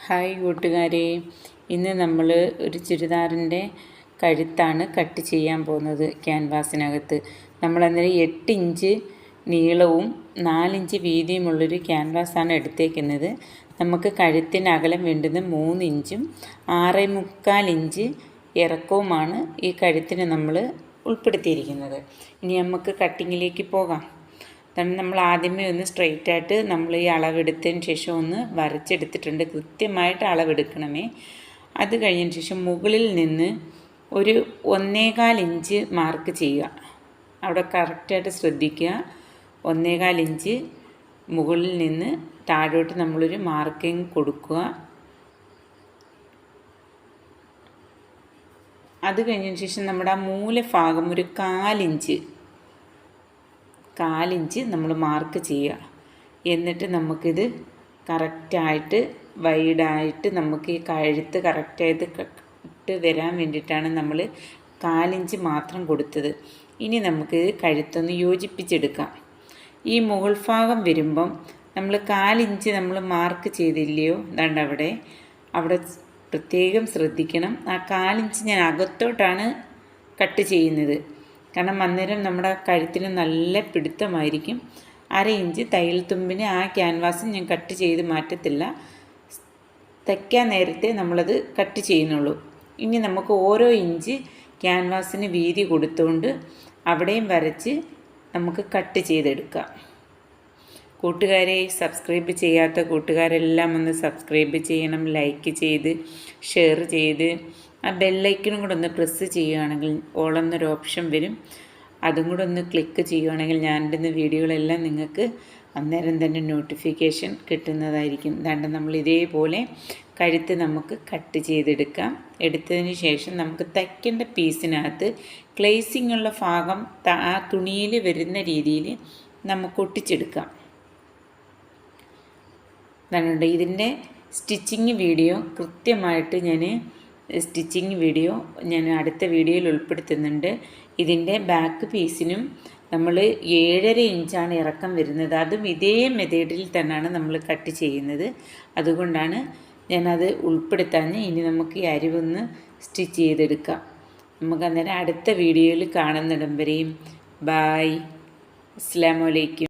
Hi കൂട്ടുകാരെ, ഇന്ന് നമ്മൾ ഒരു ചുരിദാറിൻ്റെ കഴുത്താണ് കട്ട് ചെയ്യാൻ പോകുന്നത്. ക്യാൻവാസിനകത്ത് നമ്മളന്നേരം 8 ഇഞ്ച് നീളവും 4 ഇഞ്ച് വീതിയുമുള്ളൊരു ക്യാൻവാസാണ് എടുത്തേക്കുന്നത്. നമുക്ക് കഴുത്തിന് അകലം വേണ്ടുന്ന 3 ഇഞ്ചും 6.25 ഇഞ്ച് ഇറക്കവുമാണ് ഈ കഴുത്തിന് നമ്മൾ ഉൾപ്പെടുത്തിയിരിക്കുന്നത്. ഇനി നമുക്ക് കട്ടിങ്ങിലേക്ക് പോകാം. നമ്മൾ ആദ്യമേ ഒന്ന് സ്ട്രെയിറ്റ് ആയിട്ട് നമ്മൾ ഈ അളവെടുത്തതിന് ശേഷം ഒന്ന് വരച്ചെടുത്തിട്ടുണ്ട്. കൃത്യമായിട്ട് അളവെടുക്കണമേ. അത് കഴിഞ്ഞതിന് ശേഷം മുകളിൽ നിന്ന് ഒരു 1.25 ഇഞ്ച് മാർക്ക് ചെയ്യുക. അവിടെ കറക്റ്റായിട്ട് ശ്രദ്ധിക്കുക. 1.25 ഇഞ്ച് മുകളിൽ നിന്ന് താഴോട്ട് നമ്മളൊരു മാർക്കിങ് കൊടുക്കുക. അത് കഴിഞ്ഞതിന് ശേഷം നമ്മുടെ ആ മൂലഭാഗം ഒരു 1/4 ഇഞ്ച് നമ്മൾ മാർക്ക് ചെയ്യുക. എന്നിട്ട് നമുക്കിത് കറക്റ്റായിട്ട് വൈഡായിട്ട് നമുക്ക് ഈ കഴുത്ത് കറക്റ്റായിട്ട് ഇട്ട് വരാൻ വേണ്ടിയിട്ടാണ് നമ്മൾ 1/4 ഇഞ്ച് മാത്രം കൊടുത്തത്. ഇനി നമുക്ക് കഴുത്തൊന്ന് യോജിപ്പിച്ചെടുക്കാം. ഈ മുകൾ ഭാഗം വരുമ്പം നമ്മൾ 1/4 ഇഞ്ച് നമ്മൾ മാർക്ക് ചെയ്തില്ലയോ, ദാണ്ട് അവിടെ പ്രത്യേകം ശ്രദ്ധിക്കണം. ആ 1/4 ഇഞ്ച് ഞാൻ അകത്തോട്ടാണ് കട്ട് ചെയ്യുന്നത്. കാരണം അന്നേരം നമ്മുടെ കഴുത്തിന് നല്ല പിടുത്തമായിരിക്കും. 1/2 ഇഞ്ച് തയ്യൽ തുമ്പിന് ആ ക്യാൻവാസ് ഞാൻ കട്ട് ചെയ്ത് മാറ്റത്തില്ല. തയ്ക്കാൻ നേരത്തെ നമ്മളത് കട്ട് ചെയ്യുന്നുള്ളൂ. ഇനി നമുക്ക് ഓരോ ഇഞ്ച് ക്യാൻവാസിന് വീതി കൊടുത്തുകൊണ്ട് അവിടെയും വരച്ച് നമുക്ക് കട്ട് ചെയ്തെടുക്കാം. കൂട്ടുകാരെ, സബ്സ്ക്രൈബ് ചെയ്യാത്ത കൂട്ടുകാരെല്ലാം ഒന്ന് സബ്സ്ക്രൈബ് ചെയ്യണം. ലൈക്ക് ചെയ്ത് ഷെയർ ചെയ്ത് ആ ബെല്ലൈക്കനും കൂടെ ഒന്ന് പ്രസ് ചെയ്യുകയാണെങ്കിൽ ഓൾ എന്നൊരു ഓപ്ഷൻ വരും. അതും കൂടെ ഒന്ന് ക്ലിക്ക് ചെയ്യുകയാണെങ്കിൽ ഞാൻ ഇടുന്ന വീഡിയോകളെല്ലാം നിങ്ങൾക്ക് അന്നേരം തന്നെ നോട്ടിഫിക്കേഷൻ കിട്ടുന്നതായിരിക്കും. ദാണ്ട് നമ്മൾ ഇതേപോലെ കഴുത്ത് നമുക്ക് കട്ട് ചെയ്തെടുക്കാം. എടുത്തതിന് ശേഷം നമുക്ക് തയ്ക്കേണ്ട പീസിനകത്ത് ക്ലേസിംഗ് ഉള്ള ഭാഗം ആ തുണിയിൽ വരുന്ന രീതിയിൽ നമുക്ക് ഒട്ടിച്ചെടുക്കാം. അതാണ് ഇതിൻ്റെ സ്റ്റിച്ചിങ് വീഡിയോ. കൃത്യമായിട്ട് ഞാൻ അടുത്ത വീഡിയോയിൽ ഉൾപ്പെടുത്തുന്നുണ്ട്. ഇതിൻ്റെ ബാക്ക് പീസിനും നമ്മൾ 7.5 ഇഞ്ചാണ് ഇറക്കം വരുന്നത്. അതും ഇതേ മെത്തേഡിൽ തന്നെയാണ് നമ്മൾ കട്ട് ചെയ്യുന്നത്. അതുകൊണ്ടാണ് ഞാനത് ഉൾപ്പെടുത്താൻ. ഇനി നമുക്ക് ഈ അരിവൊന്ന് സ്റ്റിച്ച് ചെയ്തെടുക്കാം. നമുക്ക് അന്നേരം അടുത്ത വീഡിയോയിൽ കാണുന്നിടം വരെയും ബായ്. അസ്സലാമു അലൈക്കും.